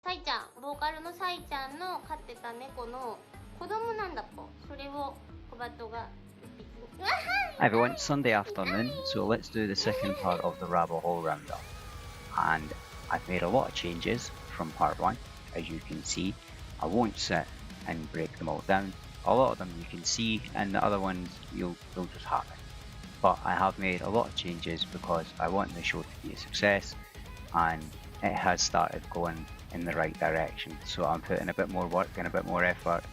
サイちゃん、ボーカルのサイちゃんの飼ってた猫の子供なんだっぽ。それをコバトが Hi everyone, it's Sunday afternoon, so let's do the second part of the rabbit hole roundup. And I've made a lot of changes from part 1, as you can see. I won't sit and break them all down. A lot of them you can see, and the other ones they'll just happen. But I have made a lot of changes because I want the show to be a success, and it has started going in the right direction. So I'm putting a bit more work and a bit more effort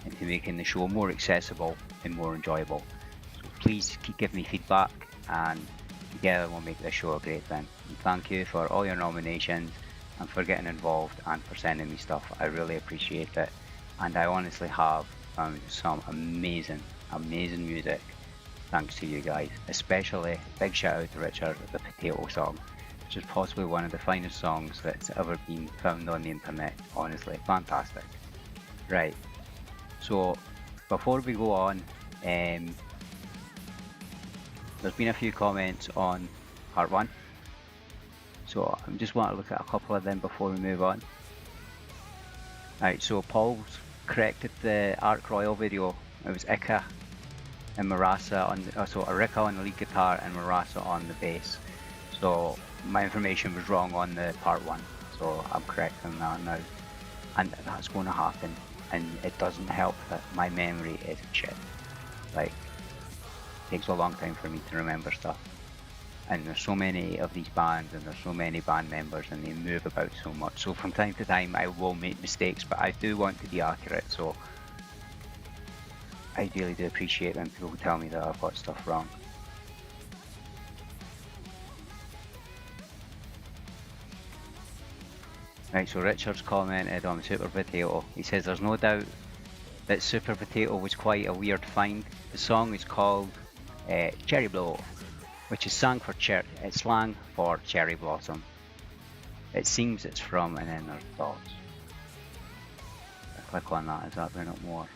into making the show more accessible and more enjoyable. So please keep giving me feedback, and together we'll make this show a great thing. And thank you for all your nominations and for getting involved and for sending me stuff. I really appreciate it, and I honestly have found some amazing music thanks to you guys. Especially big shout out to Richard, the Potato song, which is possibly one of the finest songs that's ever been found on the internet. Honestly, fantastic. Right, so before we go on, there's been a few comments on part 1, so I just want to look at a couple of them before we move on. Right, so Paul's corrected the Arc Royal video. It was Ika and Marasa on so Arika on the lead guitar and Marasa on the bass. So my information was wrong on the part 1, so I'm correcting that now, and that's going to happen. And it doesn't help that my memory is shit. Like, it takes a long time for me to remember stuff. And there's so many of these bands, and there's so many band members, and they move about so much. So from time to time I will make mistakes, but I do want to be accurate, so I really do appreciate when people tell me that I've got stuff wrong. Right, so Richard's commented on Super Potato. He says there's no doubt that Super Potato was quite a weird find. The song is called Cherry Blow, which is slang for cherry blossom. It seems it's from an inner thoughts. I click on that, is that bring up more?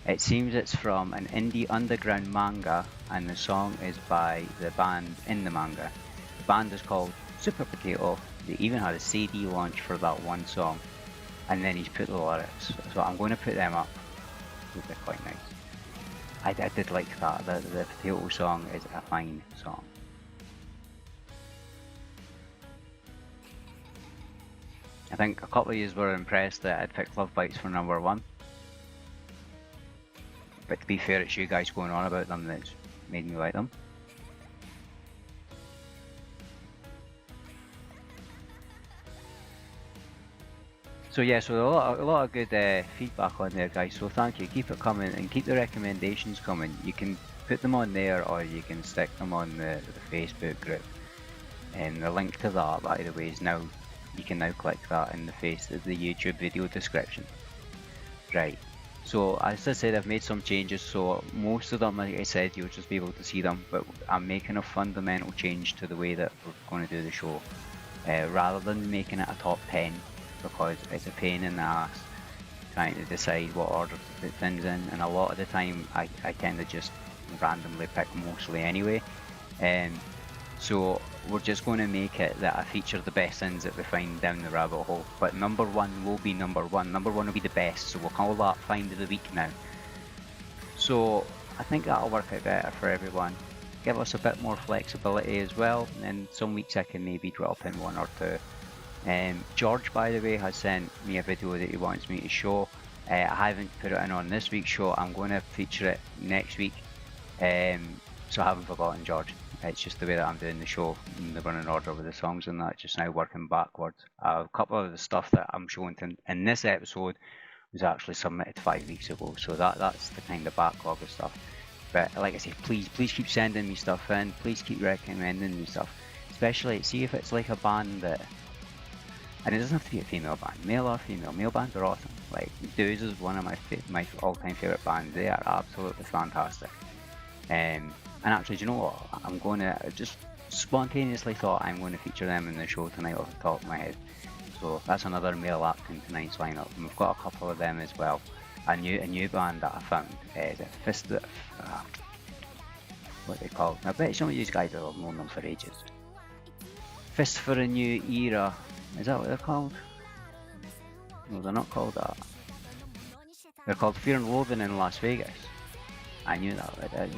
It seems it's from an indie underground manga, and the song is by the band in the manga. The band is called Super Potato. They even had a CD launch for that one song, and then he's put the lyrics, so I'm going to put them up. They're quite nice. I did like that. The Potato song is a fine song. I think a couple of you were impressed that I'd picked Lovebites for number 1. But to be fair, it's you guys going on about them that's made me like them. So yeah, so a lot of good feedback on there, guys, so thank you. Keep it coming, and keep the recommendations coming. You can put them on there, or you can stick them on the Facebook group. And the link to that, by the way, is now, you can now click that in the YouTube video description. Right, so as I said, I've made some changes, so most of them, like I said, you'll just be able to see them, but I'm making a fundamental change to the way that we're going to do the show. Rather than making it a top 10, because it's a pain in the ass trying to decide what order to put things in, and a lot of the time I tend to just randomly pick mostly anyway. So we're just going to make it that I feature the best things that we find down the rabbit hole, but number 1 will be number 1. Number 1 will be the best, so we'll call that Find of the Week now. So I think that'll work out better for everyone. Give us a bit more flexibility as well, and some weeks I can maybe drop in 1 or 2. George, by the way, has sent me a video that he wants me to show. I haven't put it in on this week's show. I'm going to feature it next week, so I haven't forgotten, George. It's just the way that I'm doing the show in the running order with the songs and that, just now working backwards. A couple of the stuff that I'm showing in this episode was actually submitted 5 weeks ago, so that's the kind of backlog of stuff. But like I say, please keep sending me stuff in, please keep recommending me stuff, especially see if it's like a band that, and it doesn't have to be a female band, male or female. Male bands are awesome. Like Doos is one of my all-time favourite bands. They are absolutely fantastic. And actually, do you know what? I'm going to just spontaneously thought I'm going to feature them in the show tonight off the top of my head. So that's another male act in tonight's lineup, and we've got a couple of them as well. A new band that I found is what they call. I bet some of you guys have known them for ages. Fist for a New Era. Is that what they're called? No, they're not called that. They're called Fear and Loathing in Las Vegas. I knew that.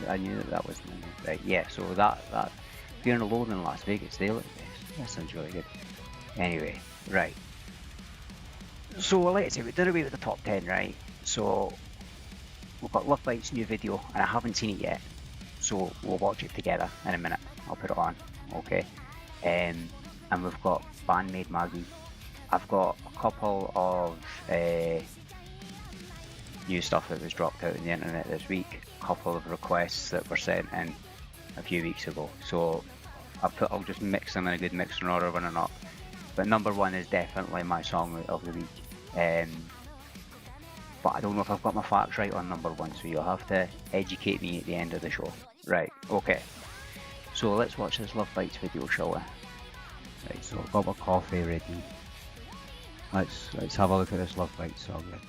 I knew that was right. Yeah. So that Fear and Loathing in Las Vegas. They look nice. That sounds really good. Anyway, right. So let's say we did away with the top 10, right? So we've got Lovebites' new video, and I haven't seen it yet. So we'll watch it together in a minute. I'll put it on. Okay. And we've got Band-Maid MAGIE. I've got a couple of new stuff that was dropped out on the internet this week. A couple of requests that were sent in a few weeks ago. So I'll just mix them in a good mixing order when I'm up. But number one is definitely my song of the week. But I don't know if I've got my facts right on number one, so you'll have to educate me at the end of the show. Right, okay. So let's watch this Lovebites video, shall we? Right, so I've got my coffee ready. Let's have a look at this Lovebites song then.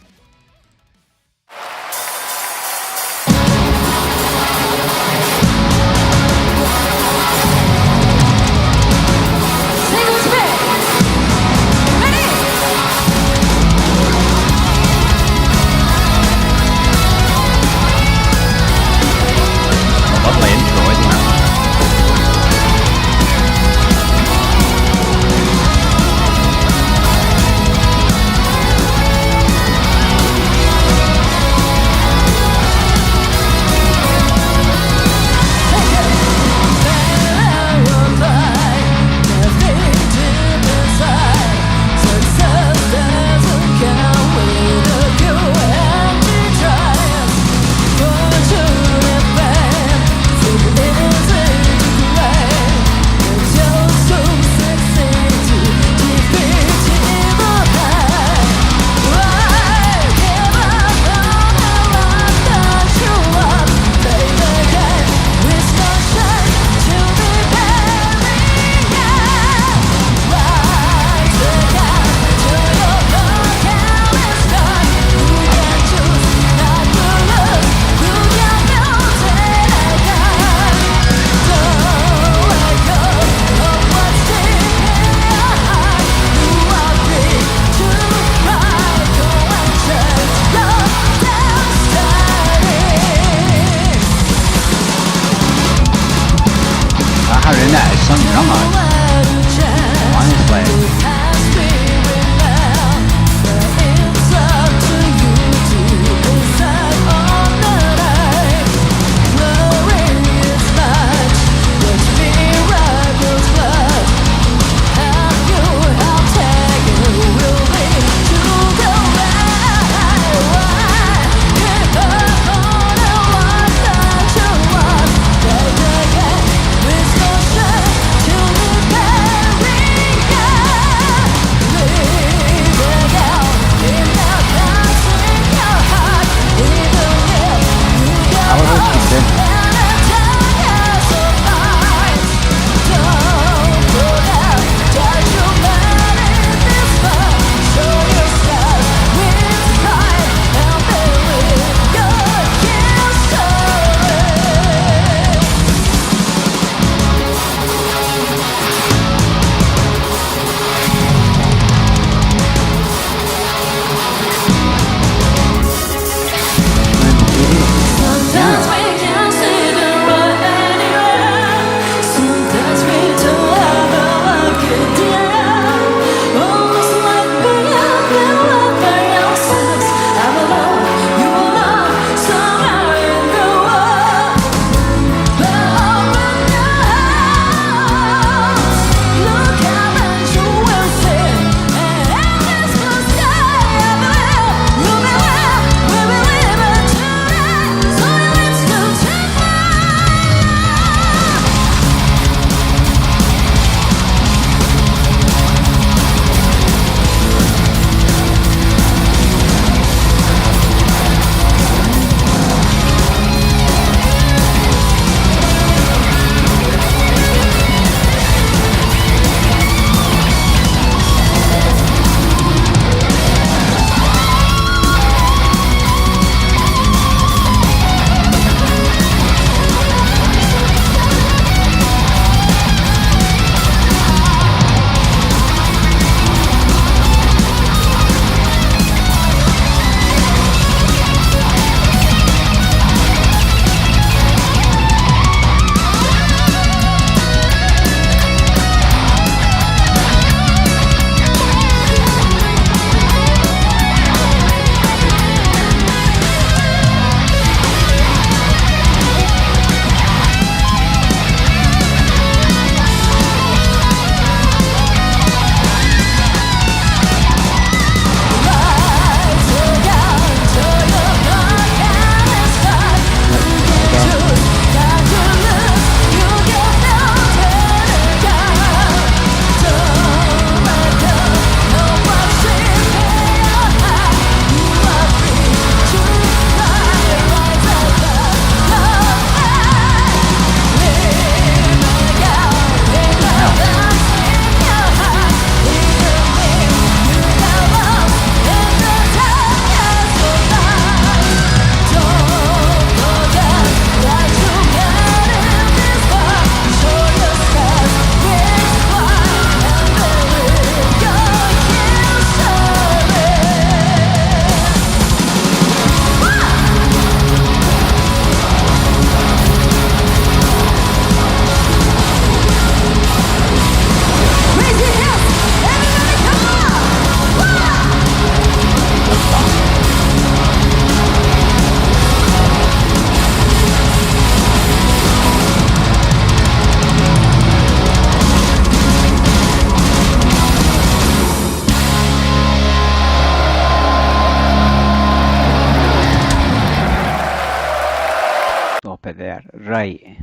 Right.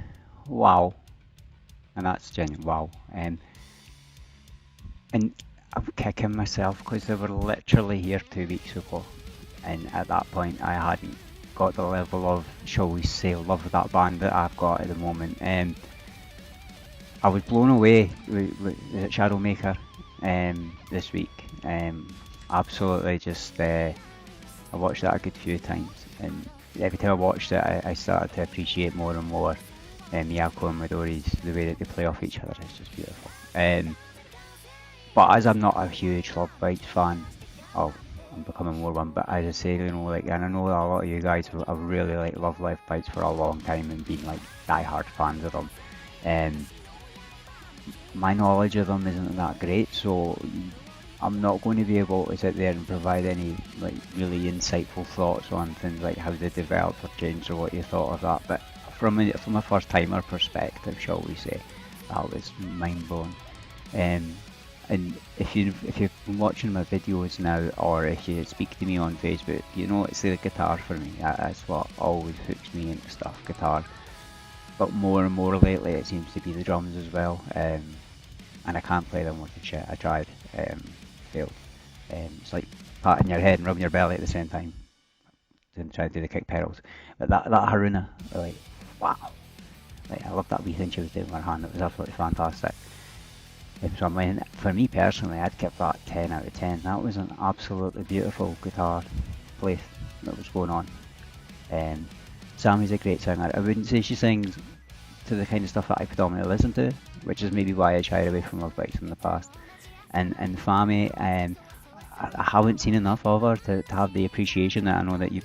Wow. And that's genuine. Wow. And I'm kicking myself because they were literally here 2 weeks ago, and at that point I hadn't got the level of, shall we say, love of that band that I've got at the moment. I was blown away with Shadowmaker this week. Absolutely just, I watched that a good few times, and every time I watched it I started to appreciate more and more Miyako and Midori's, the way that they play off each other is just beautiful. But as I'm not a huge Lovebites fan, I'm becoming more one. But as I say, you know, like, and I know that a lot of you guys have really like loved Lovebites for a long time and been like die-hard fans of them. My knowledge of them isn't that great, so I'm not going to be able to sit there and provide any like really insightful thoughts on things like how they developed or changed or what you thought of that. But from a first-timer perspective, shall we say, that was mind-blowing. And if you've been watching my videos now, or if you speak to me on Facebook, you know it's the guitar for me. That's what always hooks me into stuff, guitar. But more and more lately it seems to be the drums as well. And I can't play them worth a shit. I tried, failed. It's like patting your head and rubbing your belly at the same time. Didn't try to do the kick pedals. But that Haruna, like, wow. Like, I love that wee thing she was doing with her hand. It was absolutely fantastic. So I mean, for me personally, I'd give that 10 out of 10. That was an absolutely beautiful guitar play that was going on. Sammy's a great singer. I wouldn't say she sings to the kind of stuff that I predominantly listen to, which is maybe why I shied away from Lovebites in the past. And Fami, I haven't seen enough of her to have the appreciation that I know that you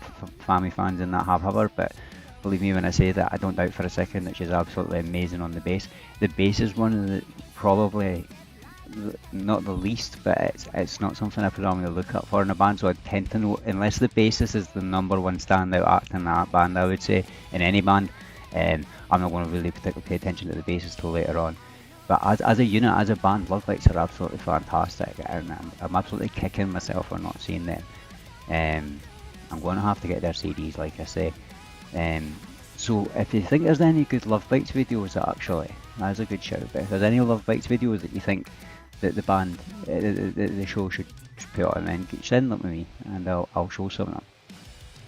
Fami fans and that have her, but believe me when I say that, I don't doubt for a second that she's absolutely amazing on the bass. The bass is one of the, probably not the least, but it's not something I predominantly look up for in a band, so I tend to know, unless the bassist is the #1 standout act in that band, I would say, in any band, I'm not going to really particularly pay attention to the bassist till later on. But as a unit, as a band, Lovebites are absolutely fantastic, and I'm absolutely kicking myself for not seeing them. I'm going to have to get their CDs, like I say. So if you think there's any good Lovebites videos, actually, that's a good shout. But if there's any Lovebites videos that you think that the band, the show should put on, then send them to me, and I'll show some of them.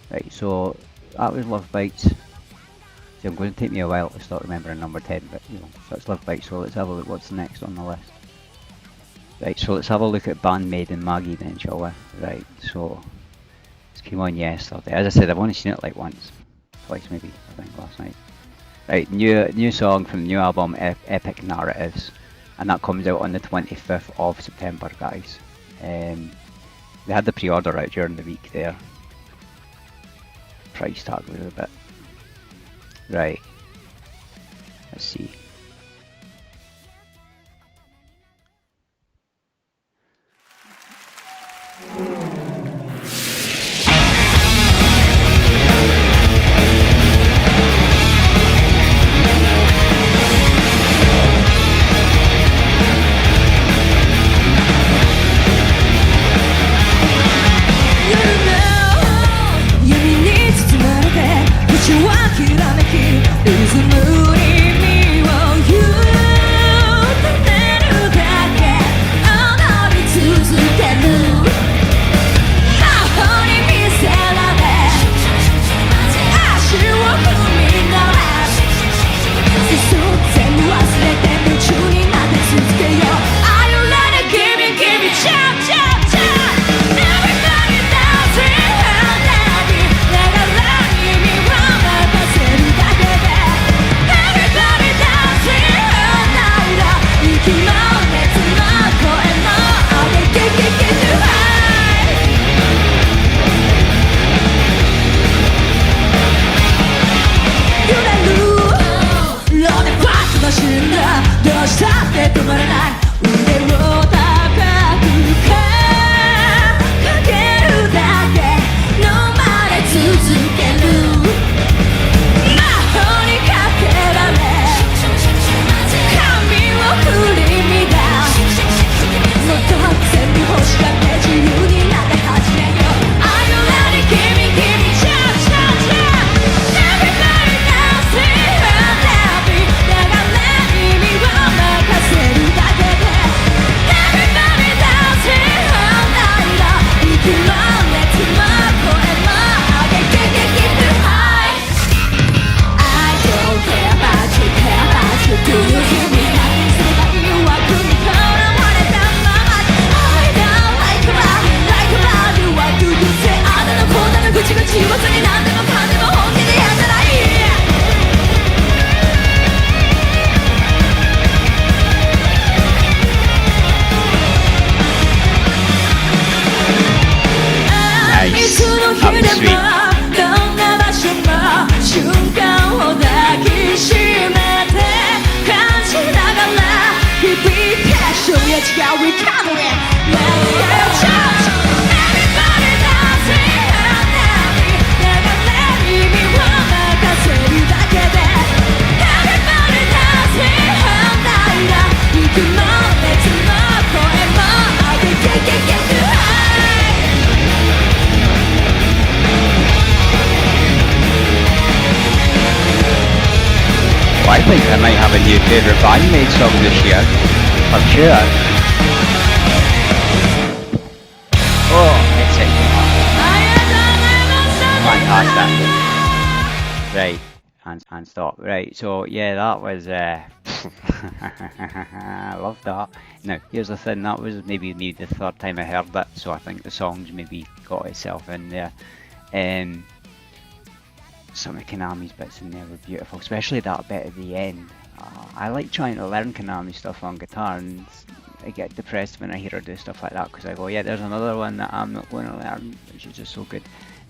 Right, so that was Lovebites. So I'm going to take me a while to start remembering number 10, but you know, so it's Lovebites. So let's have a look. What's the next on the list? Right, so let's have a look at Band-Maid and MAGIE then, shall we? Right, so this came on yesterday. As I said, I've only seen it like once, twice maybe, I think last night. Right, new song from the new album, Epic Narratives, and that comes out on the 25th of September, guys. They had the pre-order out during the week there. Price tag was a bit. Right, let's see. Maki, リズムに身を Yeah, we come in. Let's get church. Everybody dancing and happy. Never letting me wanna cause you that get that. Everybody dancing and happy. You can all let you know forever. I can get you high. Well, I think I might have a new favourite Band-Maid song this year, for sure. Oh, it's it. Fantastic. Right, and stop. Right, so yeah, that was, I love that. Now, here's the thing, that was maybe me the third time I heard that, so I think the song's maybe got itself in there. Some of Konami's bits in there were beautiful, especially that bit at the end. I like trying to learn Konami stuff on guitar, and I get depressed when I hear her do stuff like that, because I go, yeah, there's another one that I'm not going to learn, which is just so good.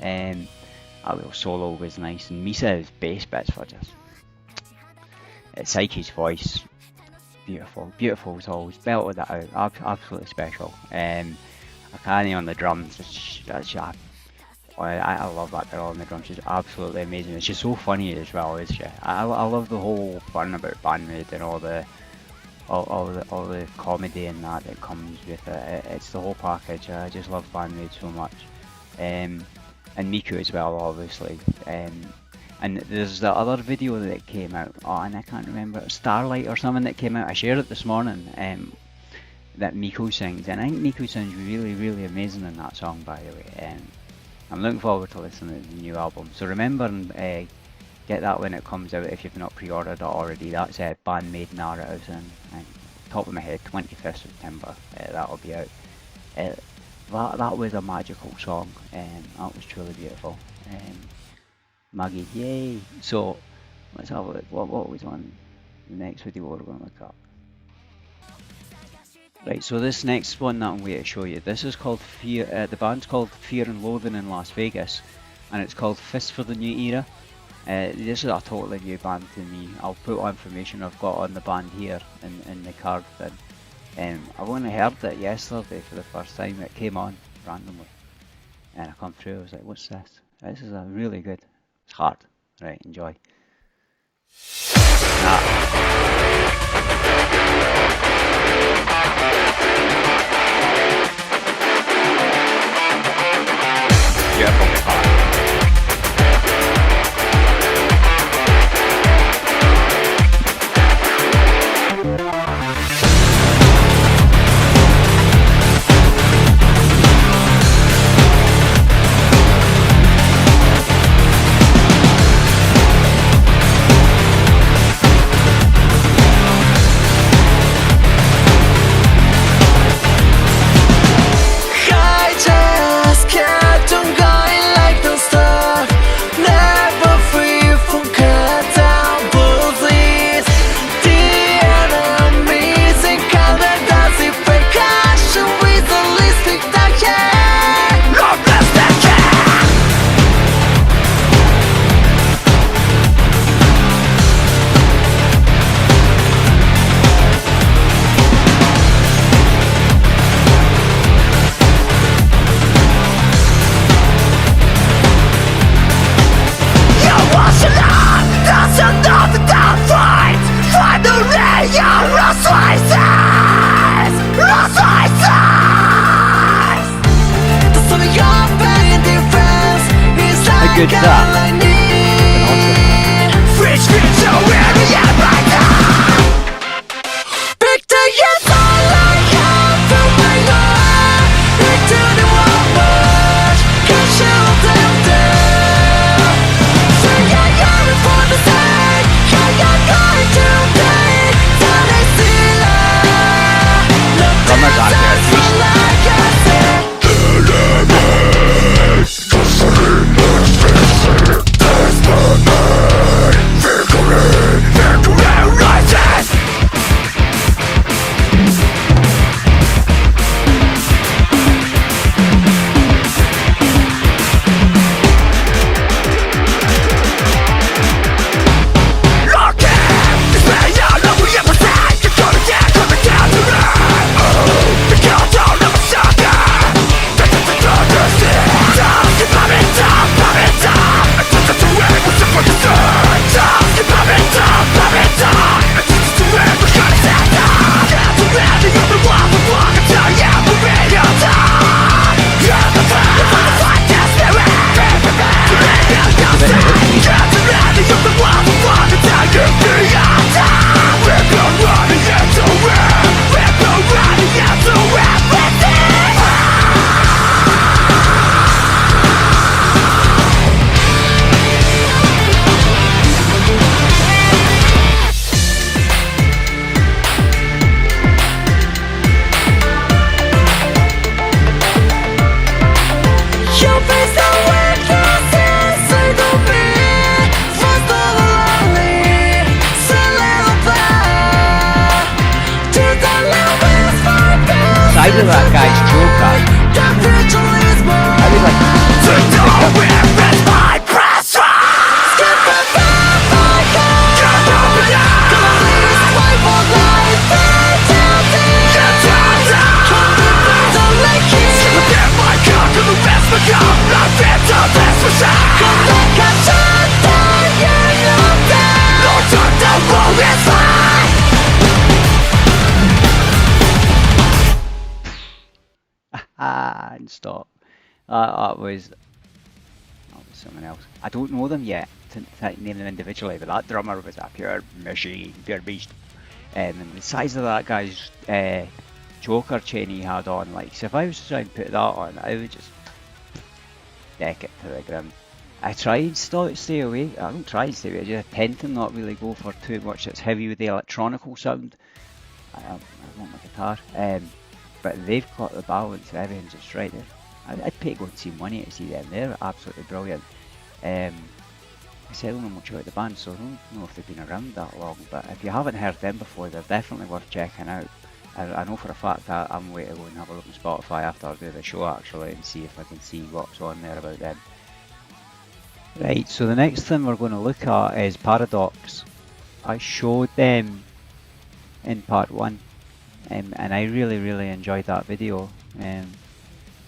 A little solo was nice, and Misa's bass bits were just... Psyche's voice, beautiful, beautiful as always, belted that out, absolutely special. Akane on the drums, I love that girl on the drums, she's absolutely amazing, and she's so funny as well, is she? I love the whole fun about Band-Maid and all the comedy and that comes with it. It's the whole package. I just love Band-Maid so much, and Miku as well, obviously. And there's the other video that came out, and I can't remember, Starlight or something that came out. I shared it this morning. That Miku sings, and I think Miku sounds really, really amazing in that song, by the way. I'm looking forward to listening to the new album. So remember and get that when it comes out if you've not pre-ordered it already. That's Band-Maid Narratives, and top of my head, 25th September. That'll be out. That was a magical song, that was truly beautiful. Maki, yay! So let's have a look. What was on the next video we're going to look at? Right, so this next one that I'm going to show you, this is called Fear, the band's called Fear and Loathing in Las Vegas, and it's called Fist for the New Era. This is a totally new band to me. I'll put all information I've got on the band here in the card thing. I've only heard it yesterday for the first time. It came on randomly, and I come through, I was like, what's this? This is a really good, it's hard. Right, enjoy. Beautiful guitar. Good stuff. that guy's Joker. I was like, and stop. That was someone else. I don't know them yet to name them individually, but that drummer was a pure machine, pure beast. And the size of that guy's Joker chain he had on, like, so if I was to try and put that on, I would just deck it to the ground. I try and stay away. I don't try and stay away. I just tend to not really go for too much that's heavy with the electronical sound. I want my guitar, but they've got the balance. Everything's just right there. I'd pay to go and see money to see them. They're absolutely brilliant. I said I don't know much about the band, so I don't know if they've been around that long. But if you haven't heard them before, they're definitely worth checking out. I know for a fact that I'm waiting to go and have a look on Spotify after I do the show actually and see if I can see what's on there about them. Right, so the next thing we're going to look at is Paradox. I showed them in part 1 and I really enjoyed that video, and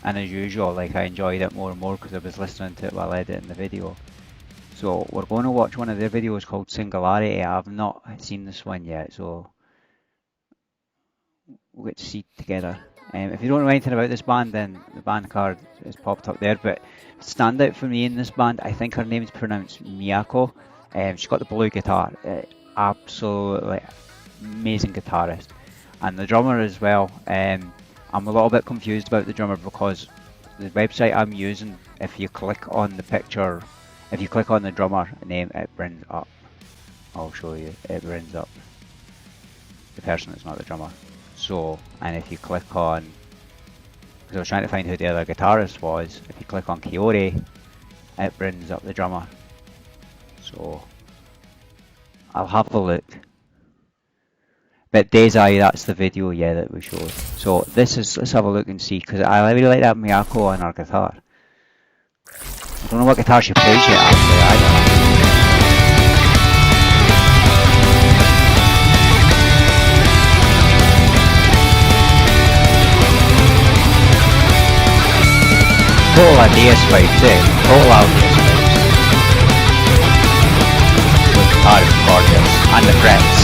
as usual, like, I enjoyed it more and more because I was listening to it while editing the video. So we're going to watch one of their videos called Singularity. I've not seen this one yet, so we'll get to see it together. If you don't know anything about this band, then the band card is popped up there, but standout for me in this band, I think her name is pronounced Miyako. She's got the blue guitar, absolutely amazing guitarist, and the drummer as well. I'm a little bit confused about the drummer because the website I'm using, if you click on the picture, if you click on the drummer name, it brings up, I'll show you, it brings up the person that's not the drummer. So, and if you click on, because I was trying to find who the other guitarist was, if you click on Kiori, it brings up the drummer. So, I'll have a look. But Dezai, that's the video, yeah, that we showed. So this is, let's have a look and see, because I really like that Miyako on her guitar. I don't know what guitar she plays yet, actually, I don't know. Total ideas vibes, total ideas vibes. The guitar is gorgeous, and the frets.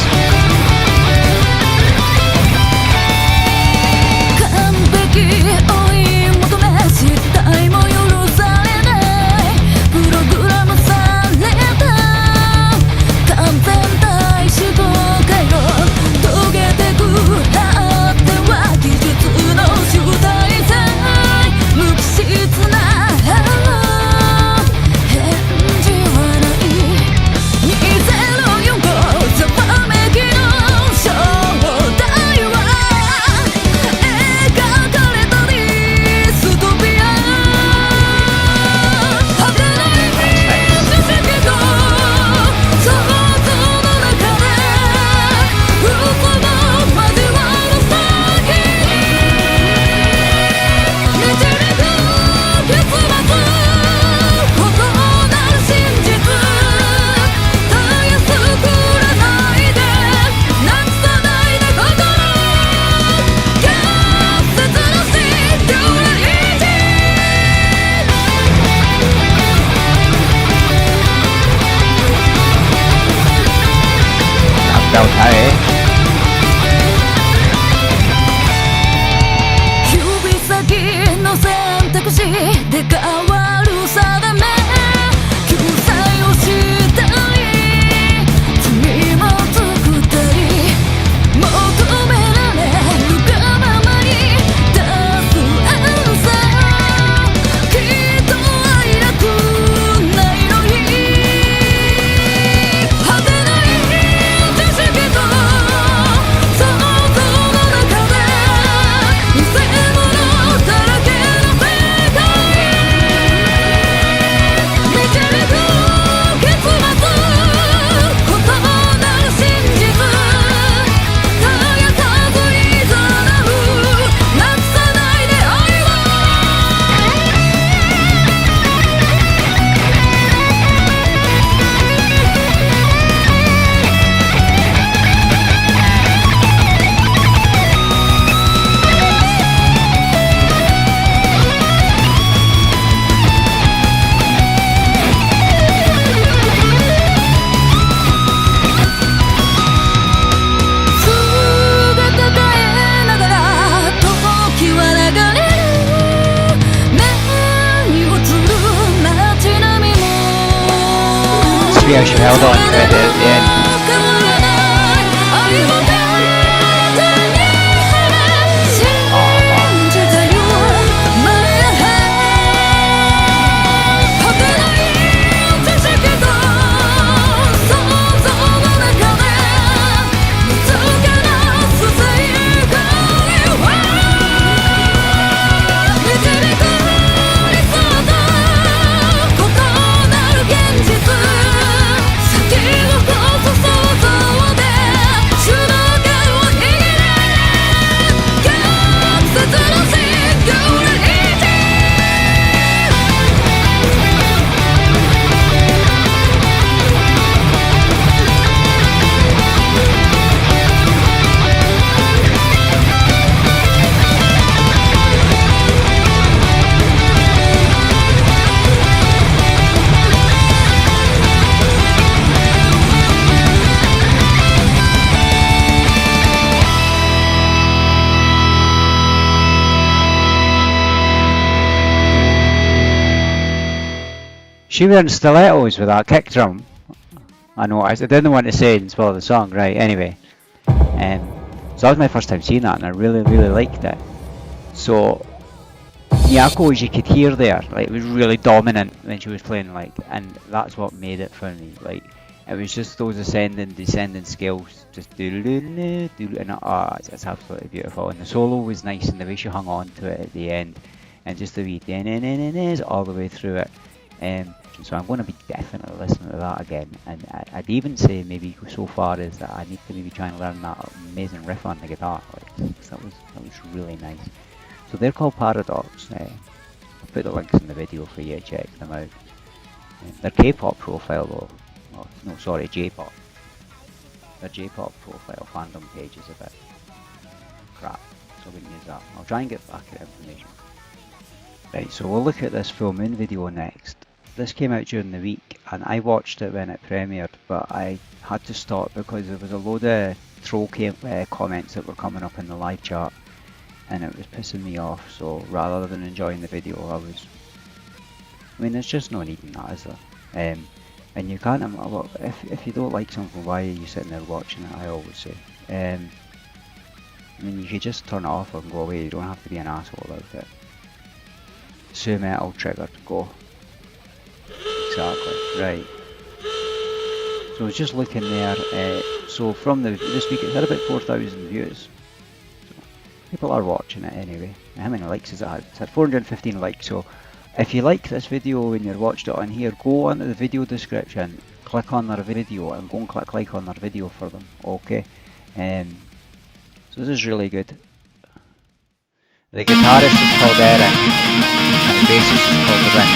how she held on to it at the end. She were in stilettos with that kick drum. I know, I didn't want to say it and spoil the song, right, anyway. So that was my first time seeing that and I really liked it. So, Miyako, as you could hear there, like, it was really dominant when she was playing, like, and that's what made it for me. Like, it was just those ascending, descending scales, just do-do-do-do, and it's absolutely beautiful. And the solo was nice and the way she hung on to it at the end, and just the wee da-na-na-na-nas all the way through it. So I'm going to be definitely listening to that again, and I'd even say maybe go so far as that I need to maybe try and learn that amazing riff on the guitar. Like, that was really nice. So they're called Paradox. I'll put the links in the video for you to check them out. Their K-pop profile though, oh, no sorry, J-pop. Their J-pop profile fandom page is a bit crap, so I wouldn't use that. I'll try and get back at information. Right, so we'll look at this full moon video next. This came out during the week and I watched it when it premiered, but I had to stop because there was a load of troll comments that were coming up in the live chat and it was pissing me off. So rather than enjoying the video, I mean there's just no need in that, is there? And you can't, if you don't like something, why are you sitting there watching it, I always say. I mean, you could just turn it off and go away, you don't have to be an asshole about it. Sue Metal triggered, go. Exactly, right. So I was just looking there, so from this week it's had about 4,000 views. So people are watching it anyway. How many likes has it had? It's had 415 likes, so if you like this video and you're watched it on here, go onto the video description, click on their video and go and click like on their video for them, okay? So this is really good. The guitarist is called Eric, and the bassist is called Rin.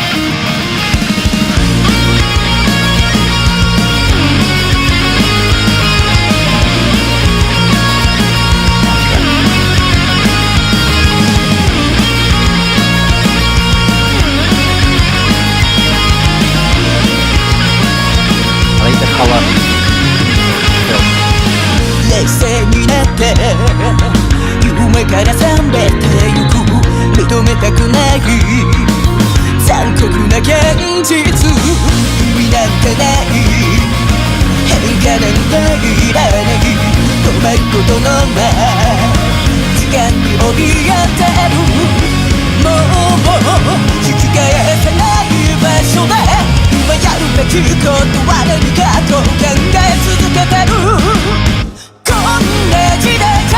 I like the colour.冷静になって夢から覚めてゆく認めたくない残酷な現実意味なんてない変化なんていらない止まることのない時間に怯えてるもう引き返せない場所で今やるべきことは何かと考え続けてるこんな時代じゃ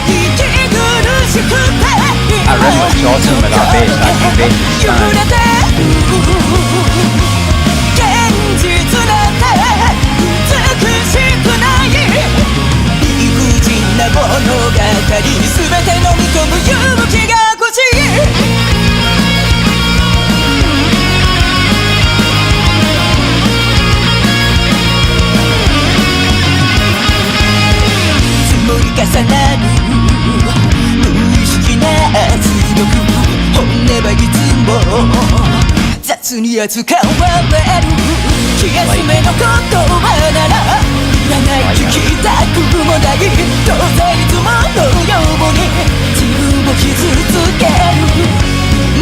息苦しくて I really looks awesome with that bass, that new bass is stunning. 現実なんて美しくない理不尽な物語全て飲み込む勇気が欲しい積もり重なる無意識な圧力本音はいつも雑に扱われる気休めの言葉ならいらない聞きたくもないどうせいつものように自分を傷つける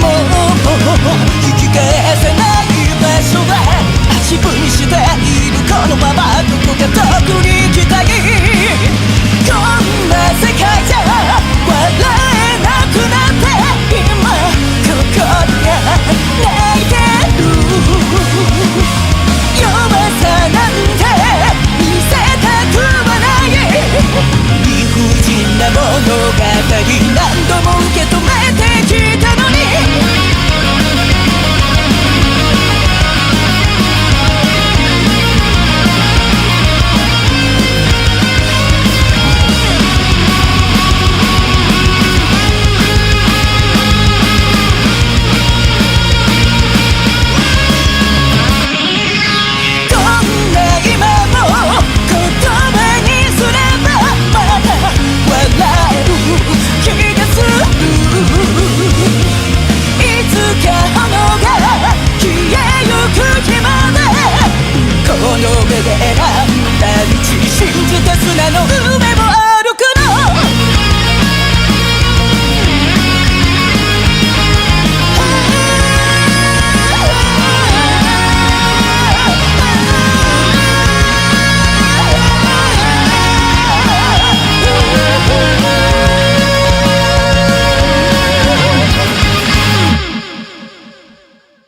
もう引き返せない場所は足踏みしている道信じて砂の上を歩くの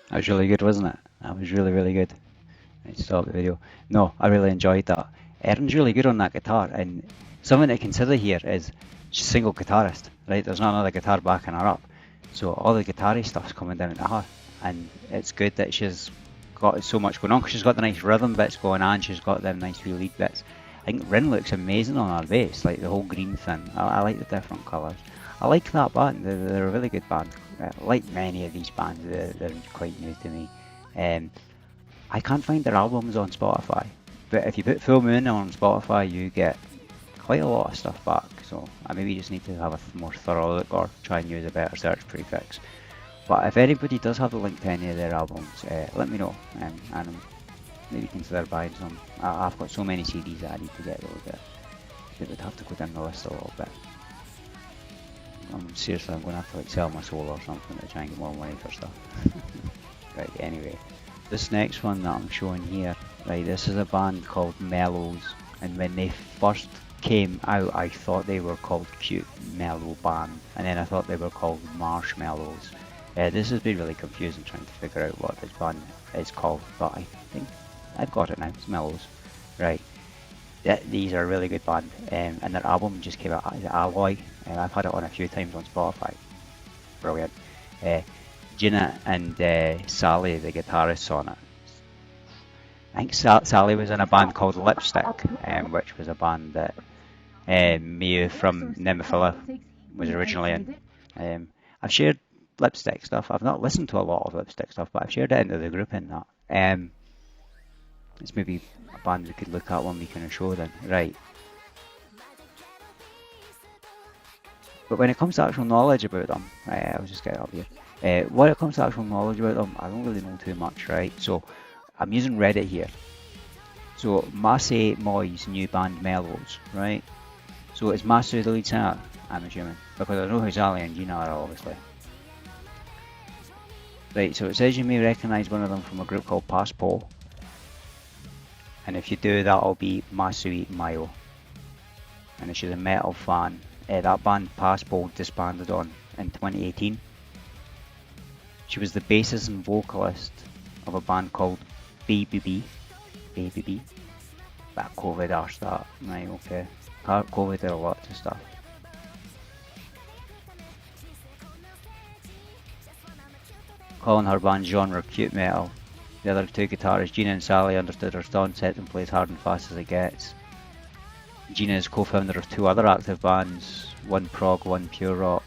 That was really good, wasn't it? That was really, really good. Let's stop the video. No, I really enjoyed that. Erin's really good on that guitar, and something to consider here is she's a single guitarist, right? There's not another guitar backing her up. So all the guitar-y stuff's coming down to her, and it's good that she's got so much going on, because she's got the nice rhythm bits going on, she's got them nice wee lead bits. I think Rin looks amazing on her bass, like the whole green thing. I like the different colours. I like that band, they're a really good band. Like many of these bands, they're quite new to me. I can't find their albums on Spotify, but if you put Full Moon on Spotify, you get quite a lot of stuff back. So I maybe just need to have a more thorough look, or try and use a better search prefix. But if anybody does have the link to any of their albums, let me know, and maybe consider buying some. I've got so many CDs that I need to get those that it would have to go down the list a little bit. Seriously, I'm going to have to like sell my soul or something to try and get more money for stuff. Right, anyway, this next one that I'm showing here, right, this is a band called Mellows, and when they first came out I thought they were called Cute Mellow Band, and then I thought they were called Marshmallows. This has been really confusing trying to figure out what this band is called, but I think I've got it now, it's Mellows. Right, these are a really good band, and their album just came out, Alloy, and I've had it on a few times on Spotify. Brilliant. Gina and Sally, the guitarists on it. I think Sally was in a band called Lipstick, which was a band that Mia from Nemophila was originally in. I've shared Lipstick stuff. I've not listened to a lot of Lipstick stuff, but I've shared it into the group in that. It's maybe a band we could look at when we can show then. Right. But when it comes to actual knowledge about them, I'll just get it up here. When it comes to actual knowledge about them, I don't really know too much, right? So I'm using Reddit here. So Masae Moi's new band Mellows, right? So is Masu the lead singer? I'm assuming, because I know who Sally and Gina are, obviously. Right, so it says you may recognise one of them from a group called Paspo, and if you do, that'll be Masui Mayo. And if she's a metal fan, that band Paspo disbanded on in 2018. She was the bassist and vocalist of a band called Baby B. That COVID arsed that. Right, okay. COVID did a lot of stuff. Calling her band genre cute metal. The other two guitarists, Gina and Sally, understood her concept and plays hard and fast as it gets. Gina is co-founder of two other active bands, one prog, one pure rock.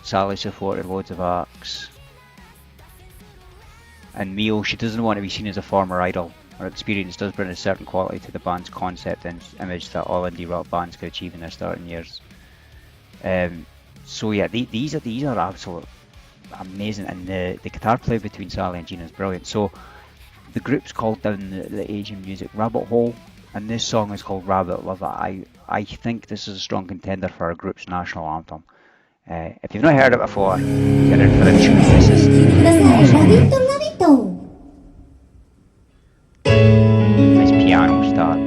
Sally supported loads of acts. And Mio, she doesn't want to be seen as a former idol. Her experience does bring a certain quality to the band's concept and image that all indie rock bands could achieve in their starting years. So yeah, these are absolute amazing, and the guitar play between Sally and Gina is brilliant. So the group's called Down the Asian Music Rabbit Hole, and this song is called Rabbit Lover. I think this is a strong contender for a group's national anthem. If you've not heard it before, you're in for a treat. This is awesome. Nice piano start.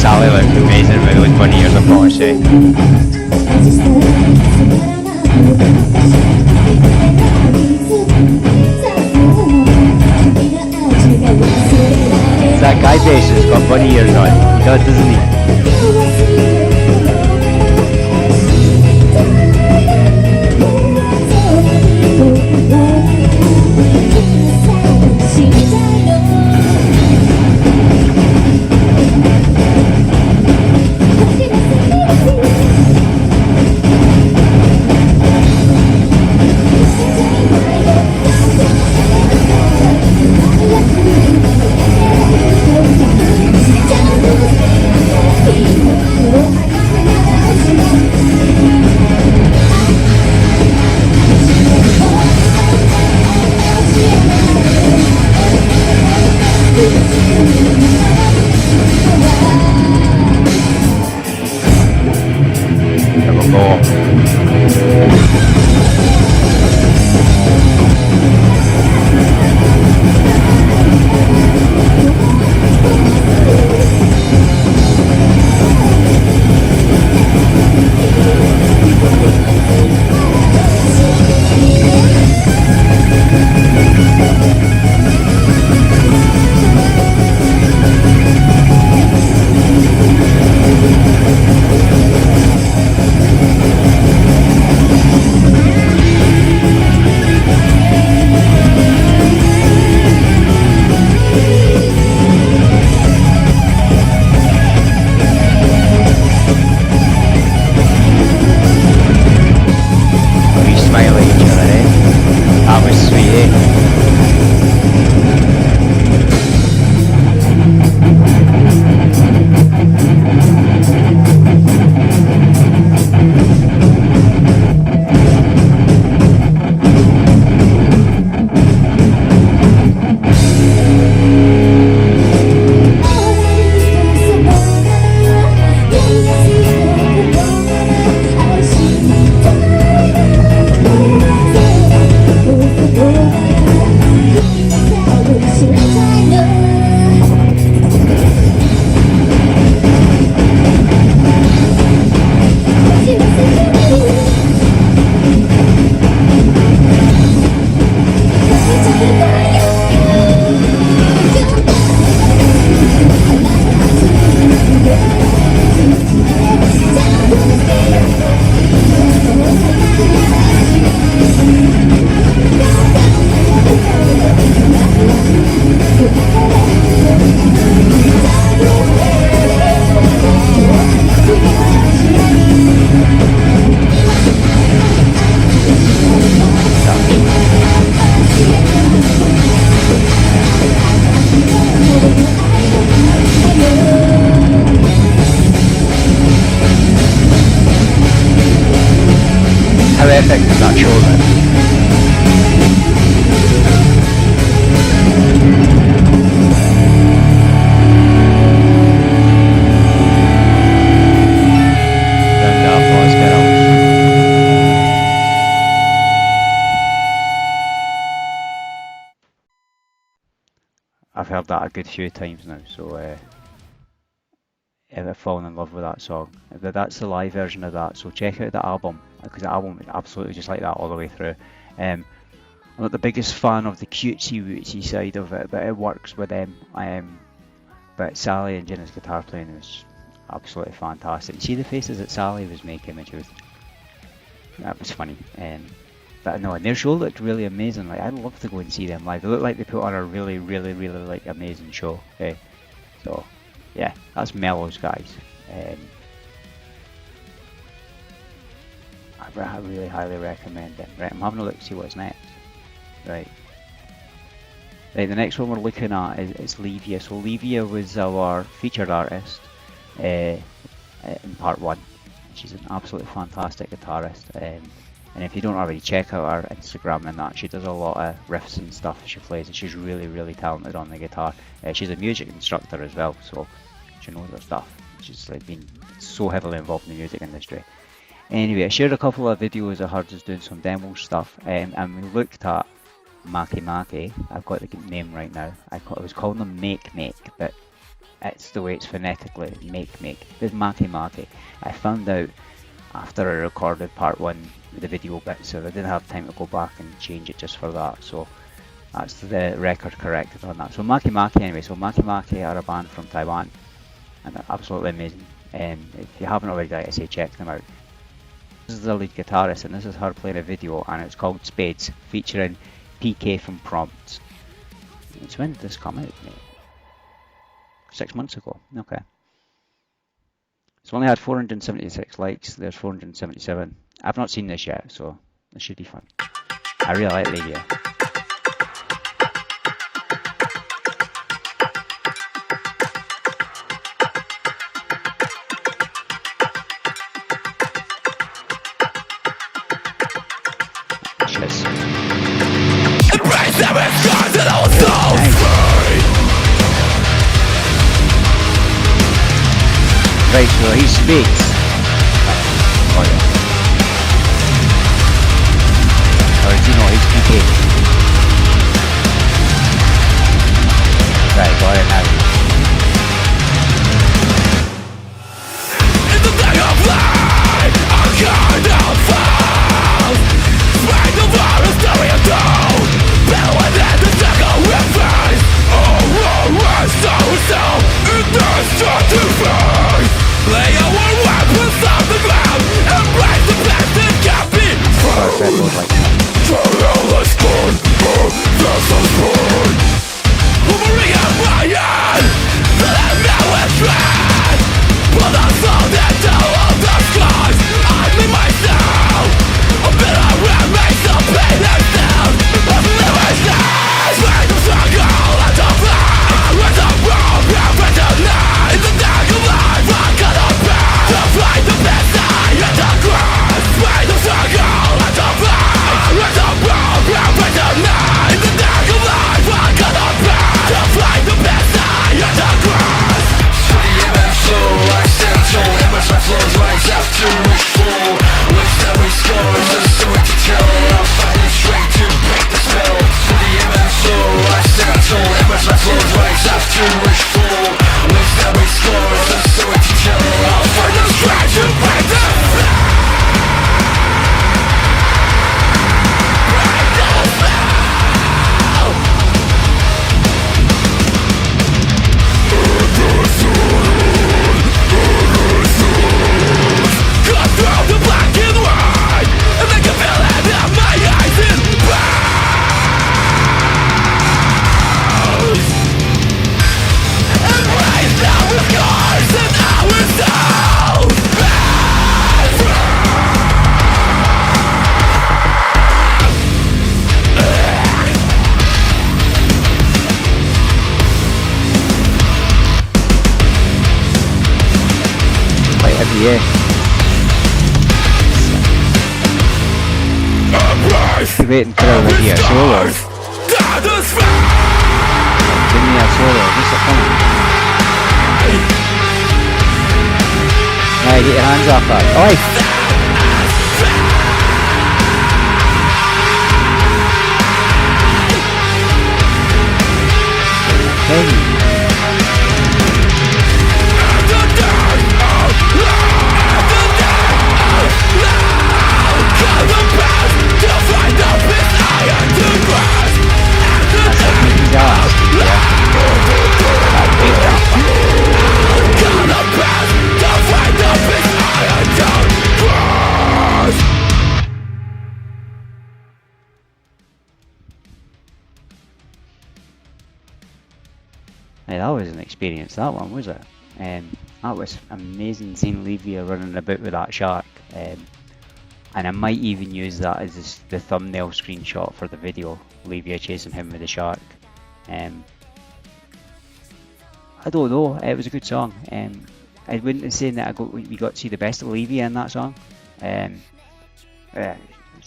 Sally looked amazing, but it was 20 years I've got to say. That guy bassist got bunny ears on. He does, doesn't he? I've heard that a good few times now, so I've fallen in love with that song. That's the live version of that, so check out the album, because the album is absolutely just like that all the way through. I'm not the biggest fan of the cutesy wootsy side of it, but it works with them. But Sally and Jenna's guitar playing was absolutely fantastic. You see the faces that Sally was making when she was... That was funny. But no, and their show looked really amazing. Like, I'd love to go and see them live. They look like they put on a really, really, really like amazing show. So yeah, that's Mellows, guys. I really highly recommend it. Right, I'm having a look to see what's next. Right, the next one we're looking at is Levia. So Levia was our featured artist in part 1. She's an absolutely fantastic guitarist. And if you don't already, check out her Instagram and that. She does a lot of riffs and stuff she plays, and she's really, really talented on the guitar. She's a music instructor as well, so she knows her stuff. She's like been so heavily involved in the music industry. Anyway, I shared a couple of videos of her just doing some demo stuff, and we looked at Maki. I've got the name right now. I was calling them Make, but it's the way it's phonetically, Make. There's Maki. I found out after I recorded part 1 with the video bit, so I didn't have time to go back and change it just for that, so that's the record corrected on that. So Maki anyway, so Maki are a band from Taiwan, and they're absolutely amazing. If you haven't already, like I say, check them out. This is the lead guitarist, and this is her playing a video, and it's called Spades, featuring PK from Prompts. When did this come out, mate? 6 months ago. Okay. It's only had 476 likes. There's 477. I've not seen this yet, so this should be fun. I really like Levia. Cheers. Right, so he speaks. Oh yeah. Or do you know he's PK? Right, go ahead now. In the day of light, a kind of fall. Spring the virus staring down. Better than the second reverse. Oh, we're so in this destructive face. Lay our weapons on the ground. Embrace the best it can be. Let's burn, this is burn. Hovering at my hand, let me withdraw. But I saw that down of the skies. I made myself a bit of remains of pain and sound. Of limitless, fight the struggle and the fight. With the world, we're tonight. In the dark of life, I cannot bear to fight the best side of the grass. Fight the struggle and the fight. With the world, we're tonight. In the dark of life, I cannot bear to fight the best side of the grass. To the ebb and flow, I stand tall. Image my flows rise after we fall. With every score, there's a story to tell. I'm fighting strength to break the spell. To the ebb and flow, I stand tall. Image my flows rise after we fall. With every score, there's a story to tell. I'm fighting strength to break the spell. Break the spell. Cut through the black and white, and they can feel it in my eyes and bows. Embrace our scars and our souls. Quite heavy, yeah. Keep waiting for Levia solo. Give me a solo, just a comment. Now get your hands off that. Oi! Hey, that was an experience, that one, was it? That was amazing seeing Levia running about with that shark. And I might even use that as the thumbnail screenshot for the video, Levia chasing him with the shark. I don't know, it was a good song. I wouldn't say that we got to see the best of Levia in that song. She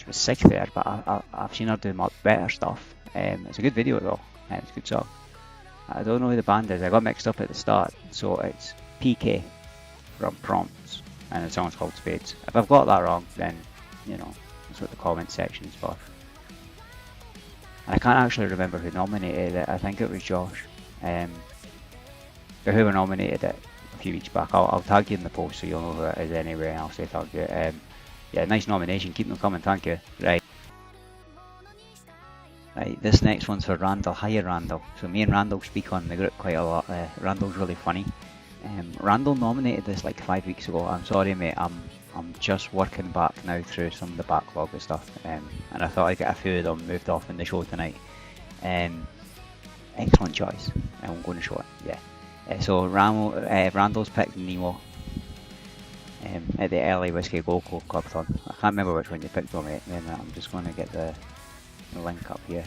was sick there, but I've seen her do much better stuff. It's a good video though, it's a good song. I don't know who the band is, I got mixed up at the start, so it's PK from Prompts, and the song's called Spades. If I've got that wrong, then, you know, that's what the comment section's for. And I can't actually remember who nominated it, I think it was Josh. But whoever nominated it a few weeks back, I'll tag you in the post so you'll know who it is anyway, and I'll say thank you. Yeah, nice nomination, keep them coming, thank you. Right, this next one's for Randall. Hiya Randall. So me and Randall speak on the group quite a lot. Randall's really funny. Randall nominated this like 5 weeks ago. I'm sorry mate, I'm just working back now through some of the backlog of stuff. And I thought I'd get a few of them moved off in the show tonight. Excellent choice. I'm going to show it, yeah. So Randall's picked Nemo at the LA Whiskey Go-Go Clubathon. I can't remember which one you picked though mate. Then I'm just going to get the link up here.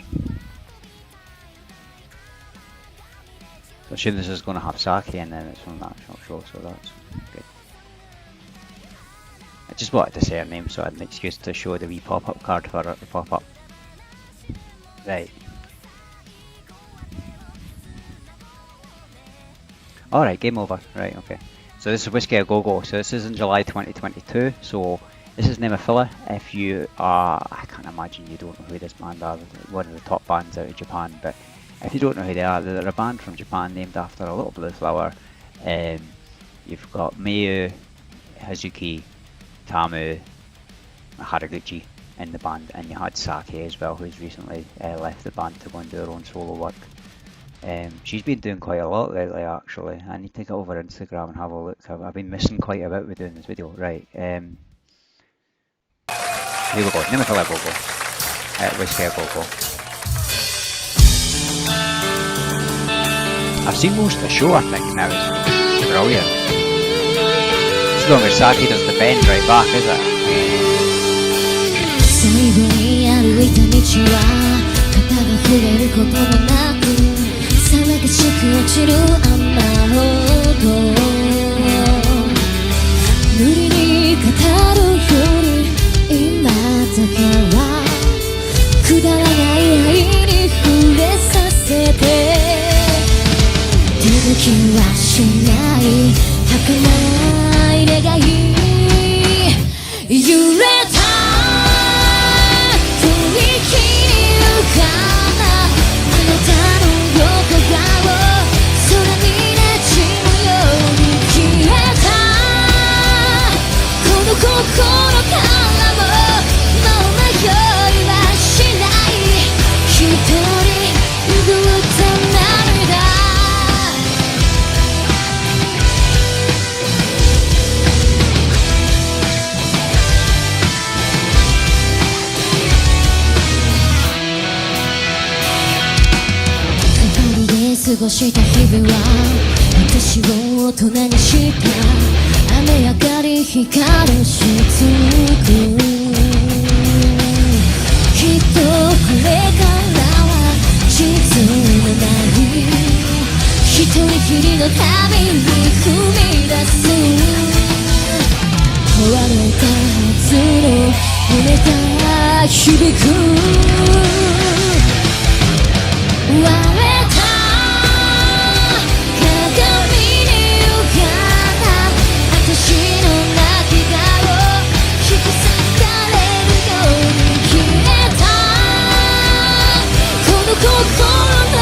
So I assume this is going to have sake and then it's from the actual show, so that's good. I just wanted to say her name so I had an excuse to show the wee pop-up card for her to pop up. Right. Alright, game over. Right, okay. So this is Whiskey A Go Go. So this is in July 2022. So this is Nemophila. If you are, I can't imagine you don't know who this band are, one of the top bands out of Japan, but if you don't know who they are, they're a band from Japan named after a little blue flower. You've got Mayu, Hazuki, Tamu, Haraguchi in the band, and you had Sake as well, who's recently left the band to go and do her own solo work. She's been doing quite a lot lately actually. I need to get over Instagram and have a look. I've been missing quite a bit with doing this video. Right, here we go, Nemophila Go Go, Whiskey A Go Go. I've seen most of the show I think now, it's brilliant. As long as Saki does the bend right back, is it? 最後に歩いた道は肩が触れることもなく騒がしく落ちる雨音無理に語るより今だけはくだらない愛に触れさせて手抜きはしない儚い願い揺れた吐息に浮かんだあなたの横顔空になじむように消えたこの心からももう迷いはしない一人拭った涙過ごした日々は私を大人にした雨上がり光る雫きっとこれからは地図のない一人きりの旅に踏み出す壊れたはずの胸が響く割れた私の泣き顔引き裂かれるように消えたこの心の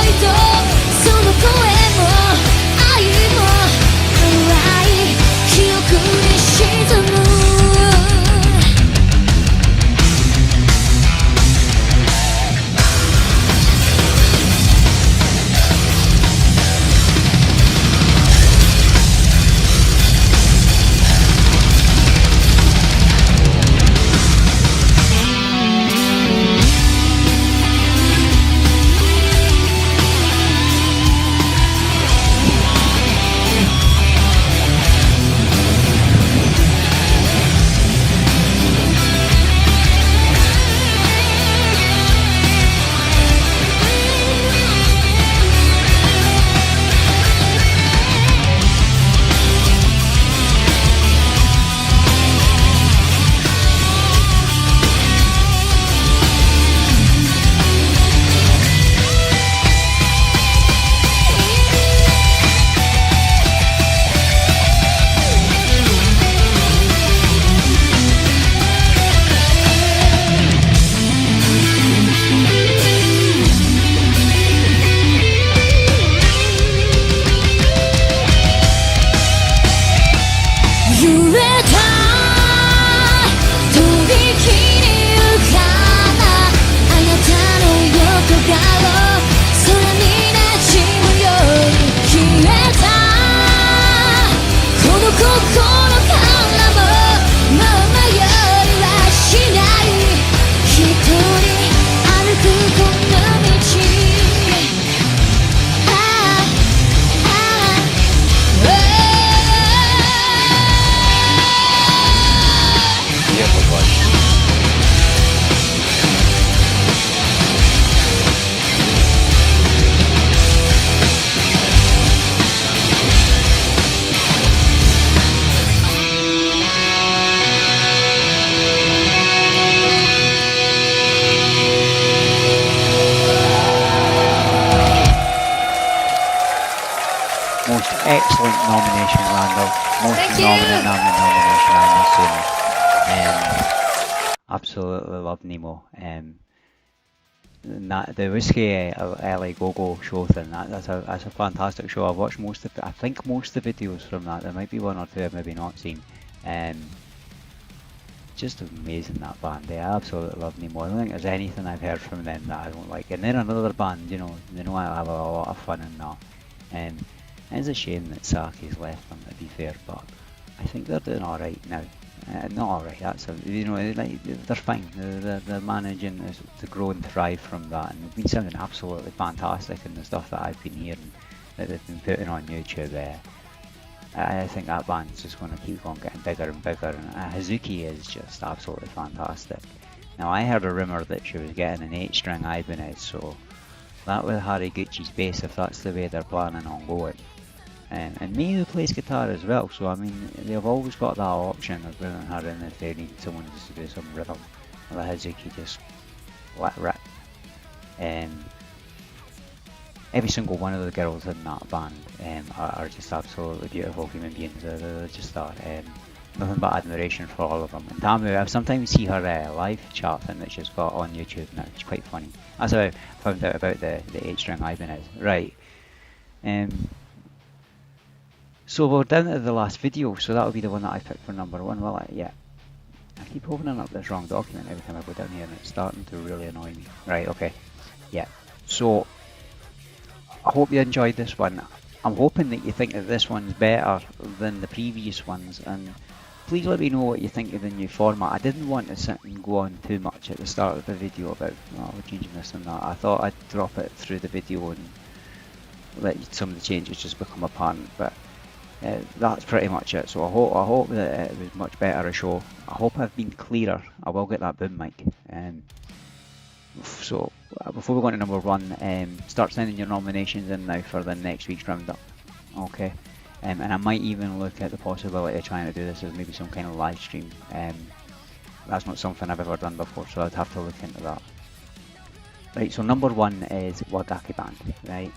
糸その excellent nomination, Randall. Most Thank you. nomination, I must say. Absolutely love Nemo. The Whiskey LA Go-Go show thing, that's a fantastic show. I've watched most of it. I think most of the videos from that. There might be one or two I've maybe not seen. Just amazing, that band. I absolutely love Nemo. I don't think there's anything I've heard from them that I don't like. And they're another band, you know I have a lot of fun in that. It's a shame that Saki's left them, to be fair, but I think they're doing alright now. Not alright, they're fine. They're managing to grow and thrive from that, and they've been sounding absolutely fantastic in the stuff that I've been hearing that they've been putting on YouTube. I think that band's just going to keep on getting bigger and bigger, and Hazuki is just absolutely fantastic. Now, I heard a rumour that she was getting an 8-string Ibanez, so that with Hariguchi's bass, if that's the way they're planning on going. And Miyu plays guitar as well, so I mean, they've always got that option of bringing her in if they need someone just to do some rhythm. Well, Hazuki just let rip. Every single one of the girls in that band are just absolutely beautiful human beings. They just are. Nothing but admiration for all of them. And Tamu, I sometimes see her live chat thing that she's got on YouTube now. It's quite funny. That's how I found out about the 8-string Ibanez. Right. So we're down to the last video, so that'll be the one that I picked for number 1, will it? Yeah. I keep opening up this wrong document every time I go down here, and it's starting to really annoy me. Right, okay. Yeah. So, I hope you enjoyed this one. I'm hoping that you think that this one's better than the previous ones, and please let me know what you think of the new format. I didn't want to sit and go on too much at the start of the video about, we're changing this and that. I thought I'd drop it through the video and let some of the changes just become apparent, but that's pretty much it. So I hope that it was much better a show. I hope I've been clearer. I will get that boom mic. So before we go on to number 1, start sending your nominations in now for the next week's roundup. Okay. And I might even look at the possibility of trying to do this as maybe some kind of live stream. That's not something I've ever done before, so I'd have to look into that. Right, so number 1 is Wagakki Band, right?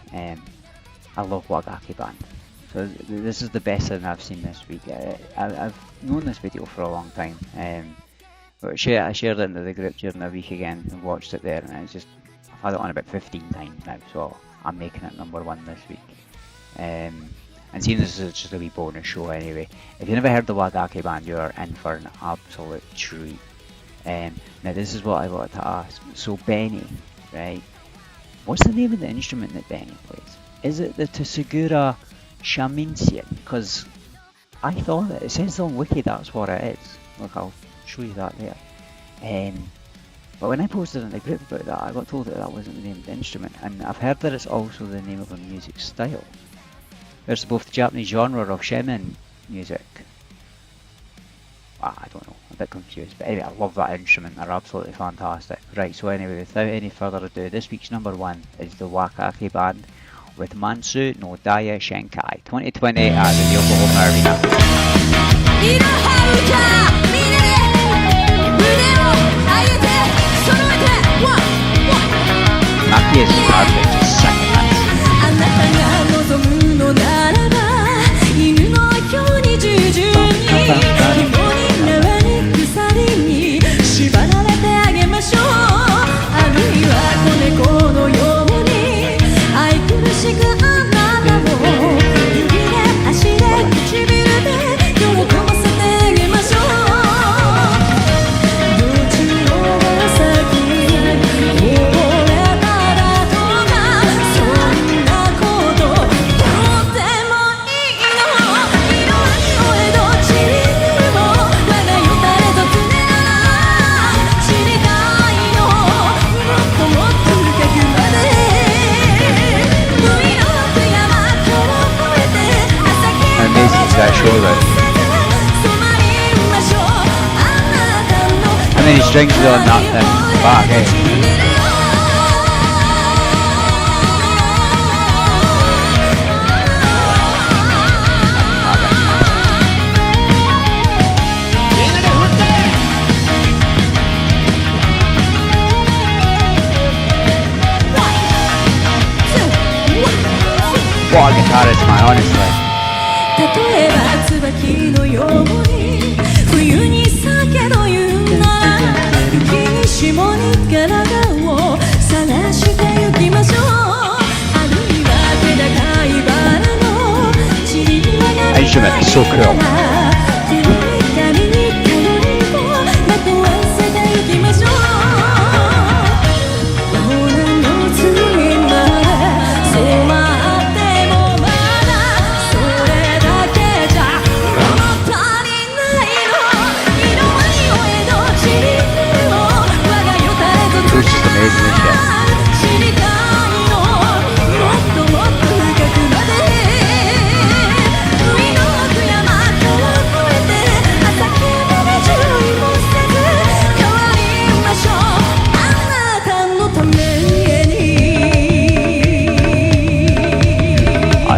I love Wagakki Band. So this is the best thing I've seen this week. I've known this video for a long time, but I shared it into the group during the week again and watched it there, and it's just, I've had it on about 15 times now, so I'm making it number 1 this week. And seeing this is just a wee bonus show anyway. If you've never heard the Wagakki Band, you're in for an absolute treat. Now this is what I wanted to ask. So Benny, right? What's the name of the instrument that Benny plays? Is it the Tsugura Shaminsian? Because I thought it says on Wiki that's what it is. Look, I'll show you that there. But when I posted in the group about that, I got told that that wasn't the name of the instrument, and I've heard that it's also the name of a music style. There's both the Japanese genre of shaman music. I don't know, I'm a bit confused, but anyway, I love that instrument, they're absolutely fantastic. Right, so anyway, without any further ado, this week's number 1 is the Wagakki Band with Mansu no Daya Shenkai 2020 at the Yokohama Arena. Maki is perfect, just second that. How many strings are on that back, eh? What a guitarist, man, honestly. 共に冬に酒というなら雪に霜に体を晒してゆきましょうあるいは気高いバラの散り花が Instrument is so cool. 手に髪に頼りをまとわせてゆきましょう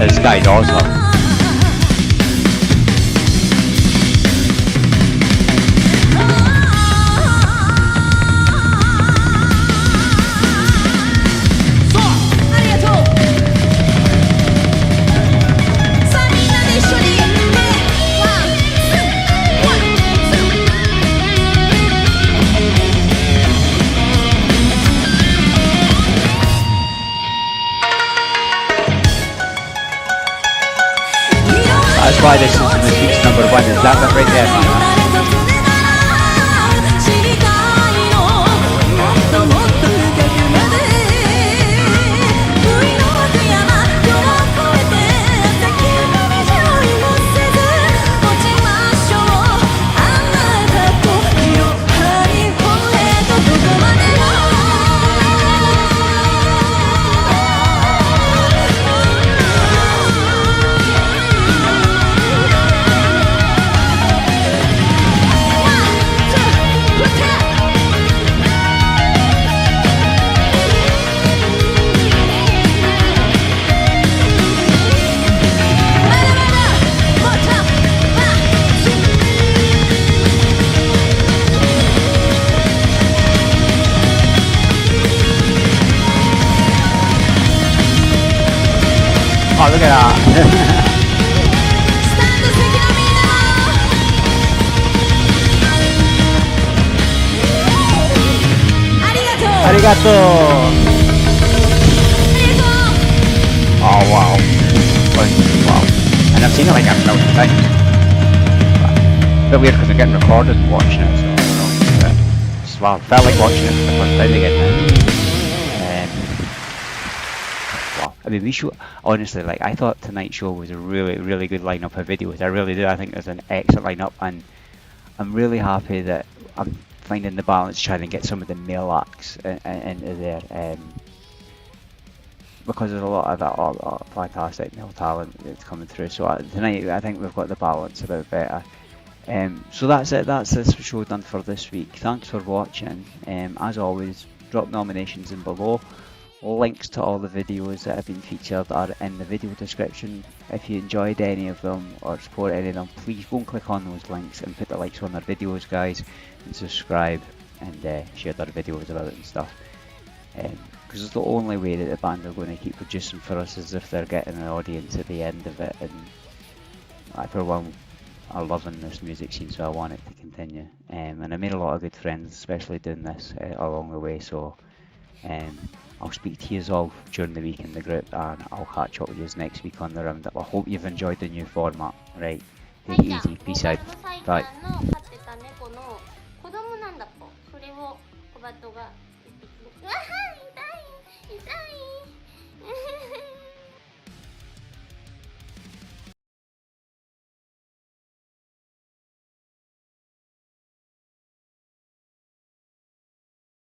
This guy's awesome. That's why this is Mystique's number one, is that one right there, man. Oh, look at that. Arigato. Oh wow. Wow. And I've seen it like a million times. A bit weird because I'm getting recorded and watching it, so I don't know. But it's, well, I felt like watching it for the first time again. I mean, we show, honestly, like, I thought tonight's show was a really, really good lineup of videos. I really do. I think there's an excellent lineup, and I'm really happy that I'm finding the balance, trying to get some of the male acts into there, because there's a lot of that fantastic male talent that's coming through. So tonight, I think we've got the balance a bit better. So that's it. That's this show done for this week. Thanks for watching. As always, drop nominations in below. Links to all the videos that have been featured are in the video description. If you enjoyed any of them or support any of them, please go and click on those links and put the likes on their videos, guys, and subscribe and share their videos about it and stuff. Because it's the only way that the band are going to keep producing for us, is if they're getting an audience at the end of it. And I, for one, are loving this music scene, so I want it to continue. And I made a lot of good friends, especially doing this along the way. So I'll speak to you all during the week in the group, and I'll catch up with you next week on the roundup. I hope you've enjoyed the new format. Right, take it easy, peace out, bye. 飼ってた猫の子供なんだっぽ。それを小バトが